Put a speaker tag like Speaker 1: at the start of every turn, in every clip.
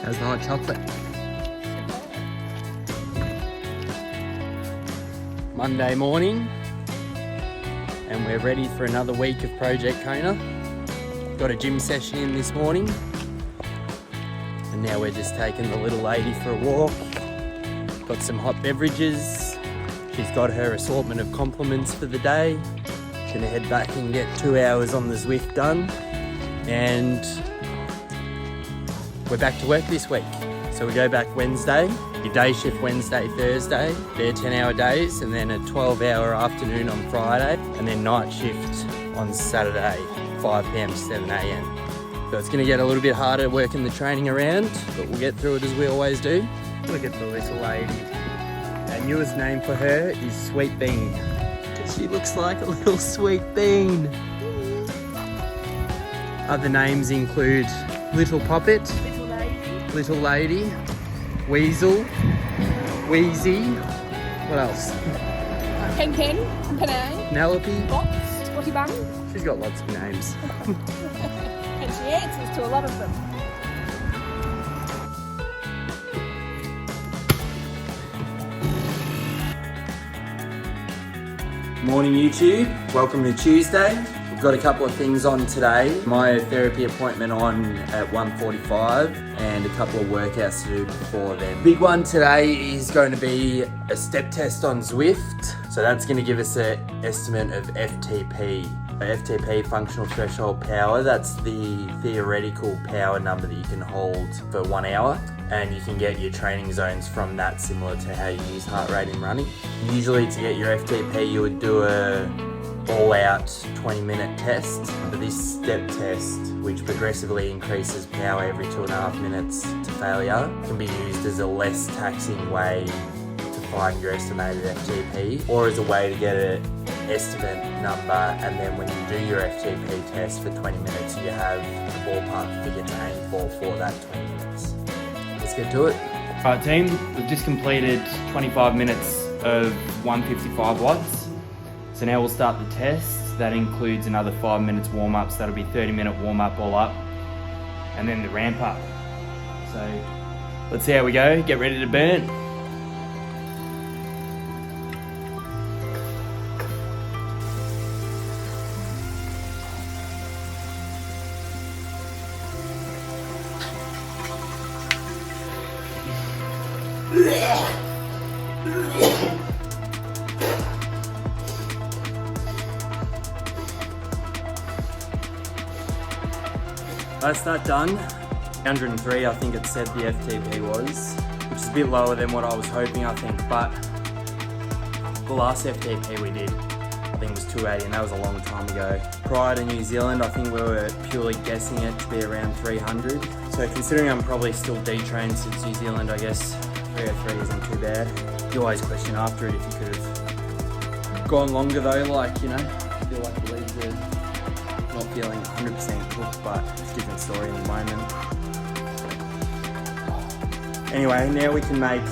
Speaker 1: How's the hot chocolate? Monday morning, and we're ready for another week of Project Kona. Got a gym session in this morning, and now we're just taking the little lady for a walk. Got some hot beverages. She's got her assortment of compliments for the day. Gonna head back and get 2 hours on the Zwift done, and we're back to work this week. So we go back Wednesday, your day shift Wednesday, Thursday, they're 10-hour days, and then a 12-hour afternoon on Friday, and then night shift on Saturday, 5 p.m. to 7 a.m. So it's gonna get a little bit harder working the training around, but we'll get through it as we always do. Look at the little lady. Our newest name for her is Sweet Bean. She looks like a little sweet bean. Other names include Little Poppet, Little Lady, Weasel, Wheezy, what else?
Speaker 2: Ken, Panay,
Speaker 1: Penelope,
Speaker 2: Box, Spotty Bum.
Speaker 1: She's got lots of names.
Speaker 2: And she answers to a lot of them.
Speaker 1: Morning YouTube, welcome to Tuesday. We've got a couple of things on today. My therapy appointment on at 1:45 and a couple of workouts to do before then. Big one today is going to be a step test on Zwift. So that's going to give us an estimate of FTP. FTP, functional threshold power, that's the theoretical power number that you can hold for 1 hour. And you can get your training zones from that, similar to how you use heart rate in running. Usually to get your FTP you would do a all-out 20-minute test, but this step test, which progressively increases power every 2.5 minutes to failure, can be used as a less taxing way to find your estimated FTP, or as a way to get an estimate number, and then when you do your FTP test for 20 minutes you have a ballpark figure to aim for that 20 minutes. Let's get to it.
Speaker 3: Alright team, we've just completed 25 minutes of 155 watts. So now we'll start the test. That includes another 5 minutes warm-up, so that'll be 30-minute warm-up all up. And then the ramp up. So let's see how we go, get ready to burn.
Speaker 1: That's that done. 103 I think it said the FTP was, which is a bit lower than what I was hoping I think, but the last FTP we did I think was 280 and that was a long time ago. Prior to New Zealand I think we were purely guessing it to be around 300. So considering I'm probably still detrained since New Zealand, I guess 303 isn't too bad. You always question after it if you could have gone longer though, like, you know, I feel like the leads are not feeling 100% cooked, but it's a different story in the moment. Anyway, now we can make,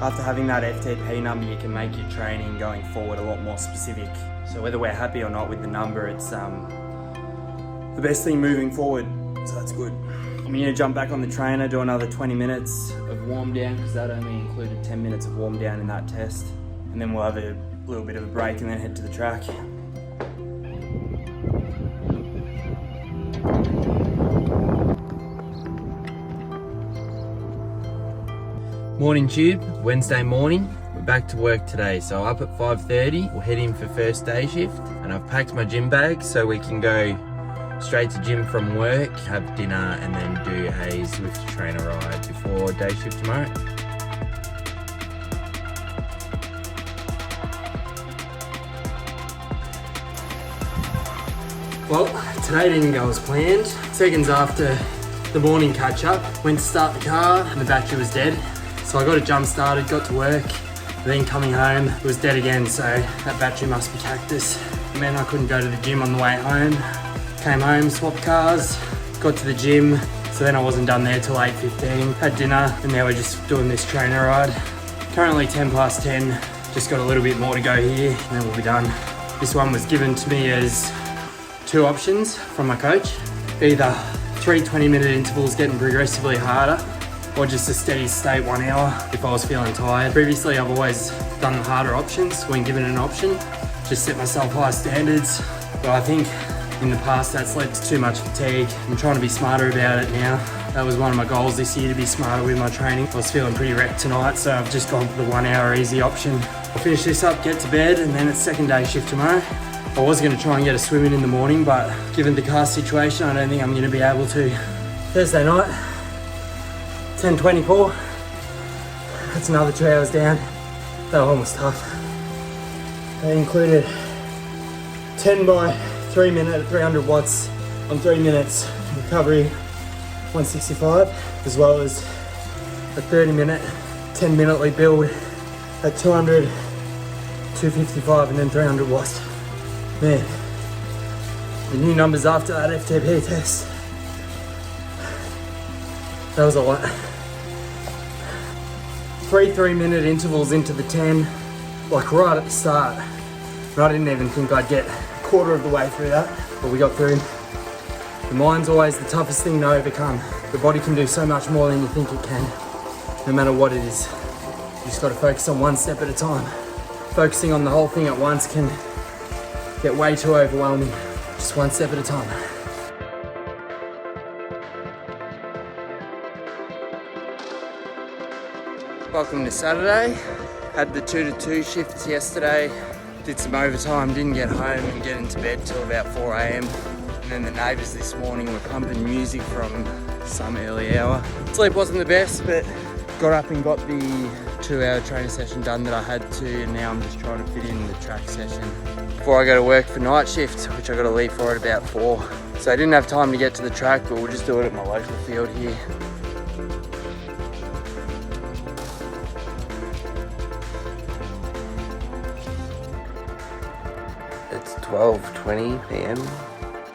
Speaker 1: after having that FTP number, you can make your training going forward a lot more specific. So whether we're happy or not with the number, it's the best thing moving forward, so that's good. I'm gonna jump back on the trainer, do another 20 minutes of warm down, because that only included 10 minutes of warm down in that test. And then we'll have a little bit of a break and then head to the track. Morning tube, Wednesday morning. We're back to work today, so up at 5:30. We'll head in for first day shift, and I've packed my gym bag so we can go straight to gym from work, have dinner, and then do a Zwift trainer ride before day shift tomorrow. Well, today didn't go as planned. Seconds after the morning catch up, went to start the car and the battery was dead. So I got it jump started, got to work, and then coming home, it was dead again, so that battery must be cactus. It meant I couldn't go to the gym on the way home. Came home, swapped cars, got to the gym, so then I wasn't done there till 8:15. Had dinner, and now we're just doing this trainer ride. Currently 10 past 10, just got a little bit more to go here, and then we'll be done. This one was given to me as 2 options from my coach. Either
Speaker 4: 3 20-minute intervals getting progressively harder, or just a steady state 1 hour if I was feeling tired. Previously, I've always done the harder options when given an option, just set myself high standards. But I think in the past that's led to too much fatigue. I'm trying to be smarter about it now. That was one of my goals this year, to be smarter with my training. I was feeling pretty wrecked tonight, so I've just gone for the 1 hour easy option. I'll finish this up, get to bed, and then it's second day shift tomorrow. I was going to try and get a swim in the morning, but given the car situation, I don't think I'm going to be able to. Thursday night, 10:24. That's another 2 hours down. That one was tough. They included 10 by 3 minute at 300 watts on 3 minutes, recovery 165, as well as a 30-minute, 10-minutely build at 200, 255, and then 300 watts. Man, the new numbers after that FTP test, that was a lot. 3 3-minute intervals into the 10, like right at the start. And I didn't even think I'd get a quarter of the way through that, but we got through. The mind's always the toughest thing to overcome. The body can do so much more than you think it can, no matter what it is. You just got to focus on one step at a time. Focusing on the whole thing at once can get way too overwhelming. Just one step at a time. Welcome to Saturday. Had the 2 to 2 shifts yesterday. Did some overtime, didn't get home and get into bed till about 4 a.m. And then the neighbours this morning were pumping music from some early hour. Sleep wasn't the best, but got up and got the 2-hour training session done that I had to, and now I'm just trying to fit in the track session before I go to work for night shift, which I got to leave for at about 4. So I didn't have time to get to the track, but we'll just do it at my local field here.
Speaker 1: It's 12:20 p.m.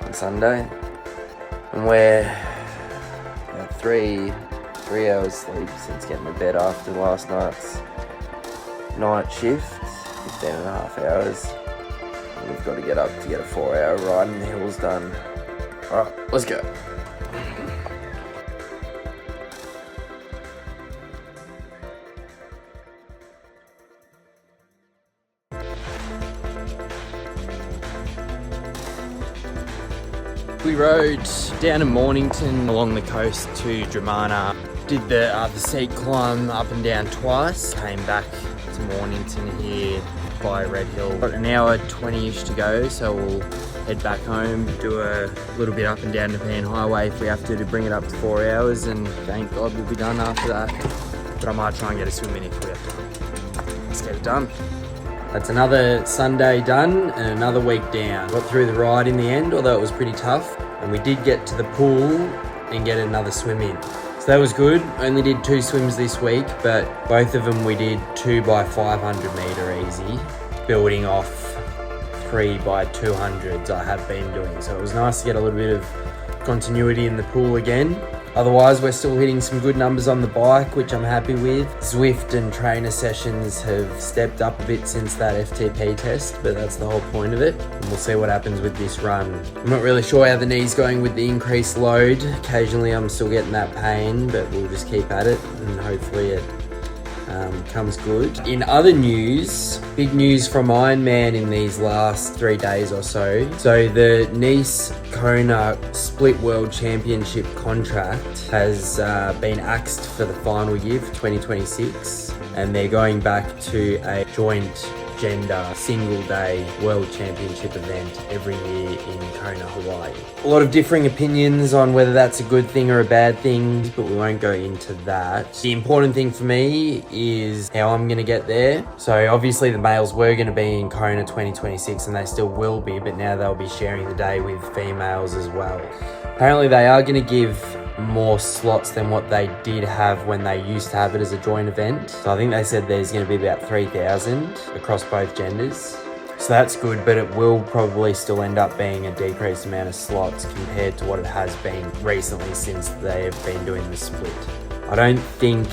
Speaker 1: on Sunday, and we're at 3 hours sleep since getting to bed after last night's night shift, 15.5 hours. And we've got to get up to get a 4-hour ride in the hills done. Alright, let's go. We rode down to Mornington along the coast to Dramana. Did the seat climb up and down twice. Came back to Mornington here by Red Hill. Got an hour 20-ish to go, so we'll head back home, do a little bit up and down the Pan Highway if we have to bring it up to 4 hours, and thank God we'll be done after that. But I might try and get a swim in if we have time. Let's get it done. That's another Sunday done and another week down. Got through the ride in the end, although it was pretty tough. And we did get to the pool and get another swim in. So that was good. Only did 2 swims this week, but both of them we did 2 by 500 metre easy, building off 3 by 200s I have been doing. So it was nice to get a little bit of continuity in the pool again. Otherwise, we're still hitting some good numbers on the bike, which I'm happy with. Zwift and trainer sessions have stepped up a bit since that FTP test, but that's the whole point of it. And we'll see what happens with this run. I'm not really sure how the knee's going with the increased load. Occasionally I'm still getting that pain, but we'll just keep at it and hopefully it comes good. In other news, big news from Ironman in these last 3 days or so. So the Nice Kona Split World Championship contract has been axed for the final year for 2026, and they're going back to a joint gender single day world championship event every year in Kona, Hawaii. A lot of differing opinions on whether that's a good thing or a bad thing, but we won't go into that. The important thing for me is how I'm going to get there. So obviously the males were going to be in Kona 2026 and they still will be, but now they'll be sharing the day with females as well. Apparently they are going to give more slots than what they did have when they used to have it as a joint event. So I think they said there's going to be about 3,000 across both genders. So that's good, but it will probably still end up being a decreased amount of slots compared to what it has been recently since they have been doing the split. I don't think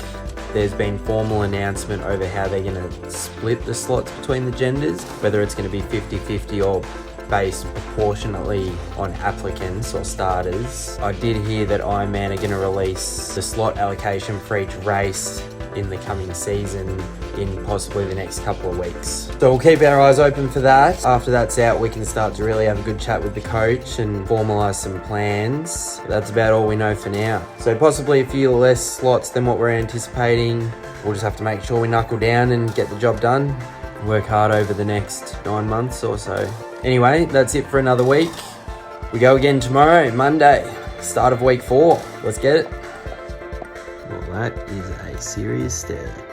Speaker 1: there's been formal announcement over how they're going to split the slots between the genders, whether it's going to be 50-50 or based proportionately on applicants or starters. I did hear that Ironman are going to release the slot allocation for each race in the coming season in possibly the next couple of weeks. So we'll keep our eyes open for that. After that's out, we can start to really have a good chat with the coach and formalise some plans. That's about all we know for now. So possibly a few less slots than what we're anticipating. We'll just have to make sure we knuckle down and get the job done. Work hard over the next 9 months or so. Anyway, that's it for another week. We go again tomorrow, Monday, start of week 4. Let's get it. Well, that is a serious stare.